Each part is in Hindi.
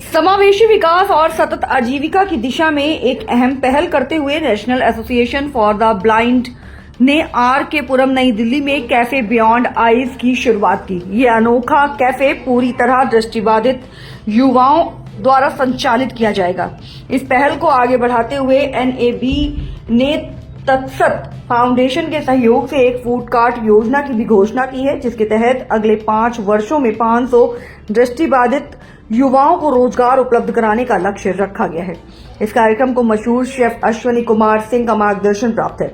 समावेशी विकास और सतत आजीविका की दिशा में एक अहम पहल करते हुए national association for the blind ने के पुरम नई दिल्ली में कैफे बियॉन्ड आईज की शुरुआत की। ये अनोखा कैफे पूरी तरह दृष्टिबाधित युवाओं द्वारा संचालित किया जाएगा। इस पहल को आगे बढ़ाते हुए NAB ने तत्सत फाउंडेशन के सहयोग से एक फूड कार्ट योजना की भी घोषणा की है, जिसके तहत अगले 5 वर्षों में 500 दृष्टिबाधित युवाओं को रोजगार उपलब्ध कराने का लक्ष्य रखा गया है। इस कार्यक्रम को मशहूर शेफ अश्वनी कुमार सिंह का मार्गदर्शन प्राप्त है,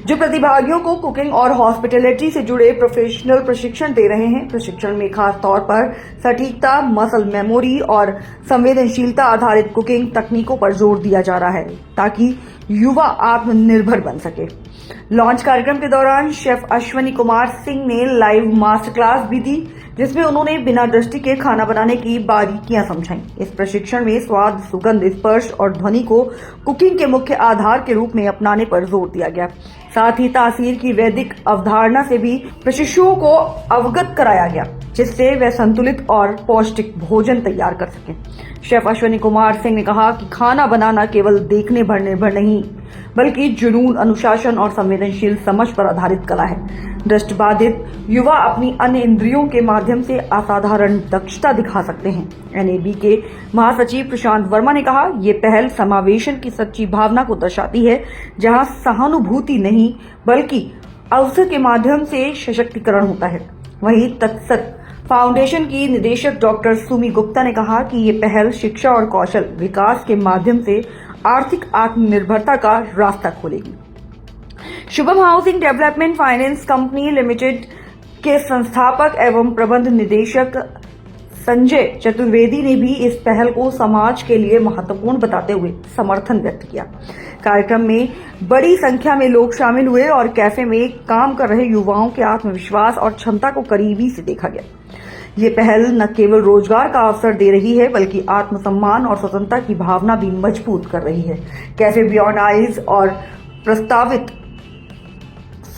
जो प्रतिभागियों को कुकिंग और हॉस्पिटैलिटी से जुड़े प्रोफेशनल प्रशिक्षण दे रहे हैं। प्रशिक्षण में खास तौर पर सटीकता, मसल मेमोरी और संवेदनशीलता आधारित कुकिंग तकनीकों पर जोर दिया जा रहा है, ताकि युवा आत्मनिर्भर बन सके। लॉन्च कार्यक्रम के दौरान शेफ अश्वनी कुमार सिंह ने लाइव मास्टर क्लास भी दी, जिसमें उन्होंने बिना दृष्टि के खाना बनाने की बारीकियां समझाई। इस प्रशिक्षण में स्वाद, सुगंध, स्पर्श और ध्वनि को कुकिंग के मुख्य आधार के रूप में अपनाने पर जोर दिया गया। साथ ही तासीर की वैदिक अवधारणा से भी प्रशिक्षुओं को अवगत कराया गया, जिससे वे संतुलित और पौष्टिक भोजन तैयार कर सकें। शेफ अश्वनी कुमार सिंह ने कहा कि खाना बनाना केवल देखने पर निर्भर नहीं, बल्कि जुनून, अनुशासन और संवेदनशील समझ पर आधारित कला है। दृष्टिबाधित युवा अपनी अन्य इंद्रियों के माध्यम से असाधारण दक्षता दिखा सकते हैं। NAB के महासचिव प्रशांत वर्मा ने कहा, ये पहल समावेशन की सच्ची भावना को दर्शाती है, जहां सहानुभूति नहीं बल्कि अवसर के माध्यम से सशक्तिकरण होता है। वहीं तत्सत फाउंडेशन की निदेशक डॉक्टर सुमी गुप्ता ने कहा कि ये पहल शिक्षा और कौशल विकास के माध्यम से आर्थिक आत्मनिर्भरता का रास्ता खोलेगी। Shubham housing development finance company limited के संस्थापक एवं प्रबंध निदेशक संजय चतुर्वेदी ने भी इस पहल को समाज के लिए महत्वपूर्ण बताते हुए समर्थन व्यक्त किया। कार्यक्रम में बड़ी संख्या में लोग शामिल हुए और कैफे में काम कर रहे युवाओं के आत्मविश्वास और क्षमता को करीबी से देखा गया। ये पहल न केवल रोजगार का अवसर दे रही है, बल्कि आत्मसम्मान और स्वतंत्रता की भावना भी मजबूत कर रही है। कैफे बियॉन्ड आईज और प्रस्तावित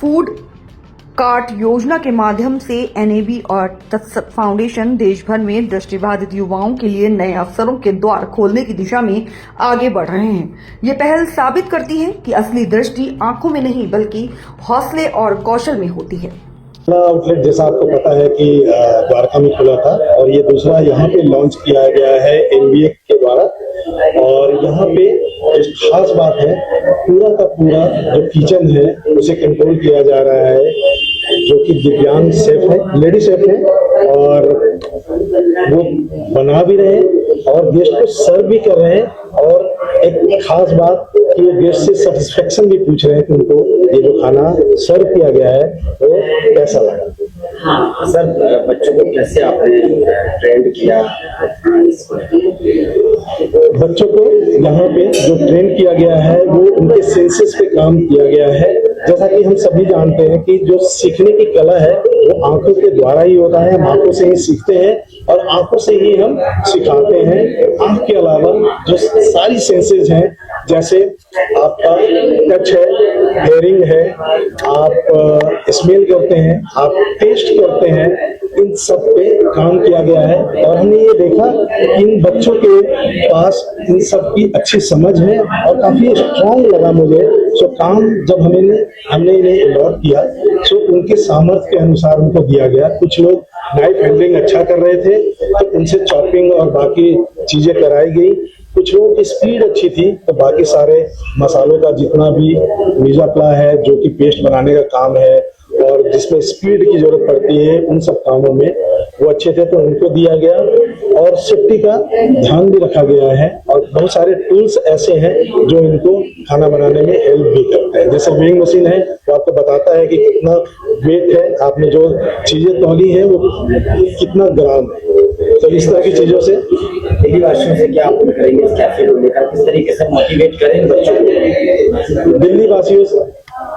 फूड कार्ट योजना के माध्यम से NAB और तत्सत फाउंडेशन देश भर में दृष्टिबाधित युवाओं के लिए नए अवसरों के द्वार खोलने की दिशा में आगे बढ़ रहे हैं। ये पहल साबित करती है कि असली दृष्टि आंखों में नहीं, बल्कि हौसले और कौशल में होती है। आउटलेट जैसा आपको पता है कि द्वारका में खुला था, और ये दूसरा यहाँ पे लॉन्च किया गया है NBA के द्वारा। और यहाँ पे एक खास बात है, पूरा का पूरा जो किचन है उसे कंट्रोल किया जा रहा है, जो कि दिव्यांग शेफ है, लेडी शेफ है, और वो बना भी रहे हैं और गेस्ट को सर्व भी कर रहे हैं। और एक खास बात कि वो गेस्ट से सेटिस्फेक्शन भी पूछ रहे हैं कि उनको ये जो खाना सर्व किया गया है वो कैसा लगा। हाँ सर, बच्चों को कैसे आपने ट्रेंड किया? बच्चों को यहाँ पे जो ट्रेन किया गया है वो उनके सेंसेस पे काम किया गया है। जैसा कि हम सभी जानते हैं कि जो सीखने की कला है वो आंखों के द्वारा ही होता है, हम आंखों से ही सीखते हैं और आंखों से ही हम सिखाते हैं। आंख के अलावा जो सारी सेंसेस हैं, जैसे आपका टच है, हेयरिंग है, आप स्मेल करते हैं, आप टेस्ट करते हैं, इन सब पे काम किया गया है। और हमने ये देखा कि इन बच्चों के पास इन सब की अच्छी समझ है और काफी स्ट्रांग लगा मुझे। सो काम जब हमने इन्हें अलॉट किया, सो उनके सामर्थ्य के अनुसार उनको दिया गया। कुछ लोग नाइफ हैंडलिंग अच्छा कर रहे थे तो उनसे चॉपिंग और बाकी चीजें कराई गई। कुछ लोगों की स्पीड अच्छी थी तो बाकी सारे मसालों का जितना भी मीजाप्ला है, जो कि पेस्ट बनाने का काम है और जिसमें स्पीड की जरूरत पड़ती है, उन सब कामों में वो अच्छे थे तो उनको दिया गया। और सेफ्टी का ध्यान भी रखा गया है और बहुत सारे टूल्स ऐसे हैं जो इनको खाना बनाने में हेल्प भी करते हैं। जैसे वेइंग मशीन है, वो आपको बताता है कि कितना वेट है, आपने जो चीजें तौली है वो कितना ग्राम है। तो इस तरह की चीजों से दिल्ली वासियों से क्या आप करेंगे इस कैफे को लेकर, किस तरीके से मोटिवेट करें बच्चों को? दिल्ली वासियों से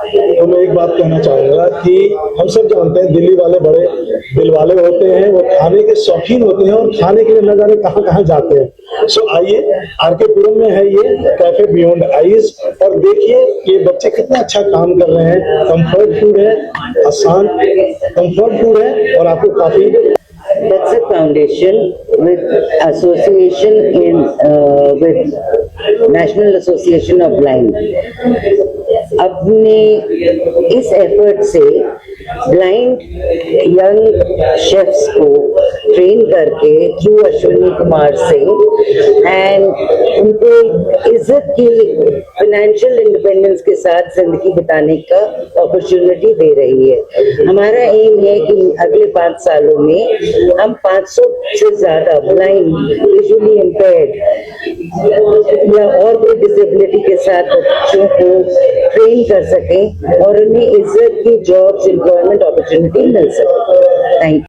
तो मैं एक बात कहना चाहूंगा कि हम सब जानते हैं दिल्ली वाले बड़े दिल वाले होते हैं, वो खाने के शौकीन होते हैं और खाने के लिए न जाने कहाँ कहाँ जाते हैं। सो आइए, RK-पुरम में है ये कैफे बियॉन्ड आईज, और देखिए कि बच्चे कितना अच्छा काम कर रहे हैं। कंफर्ट फूड है, आसान कंफर्ट फूड है और आपको काफी That's a foundation with association with National Association of Blind. अपने इस एफर्ट से ब्लाइंड यंग शेफ्स को ट्रेन करके थ्रू अश्विनी कुमार सिंह एंड उनको इज्जत की फाइनेंशियल इंडिपेंडेंस के साथ जिंदगी बिताने का अपॉर्चुनिटी दे रही है। हमारा एम है कि अगले 5 सालों में हम 500 से ज्यादा ब्लाइंड, विजुअली इम्पेयर्ड या और कोई डिसेबिलिटी के साथ बच्चों को ट्रेन कर सकें और उन्हें इज्जत की जॉब्स, एम्प्लॉयमेंट अपॉर्चुनिटी मिल सके। Thank you.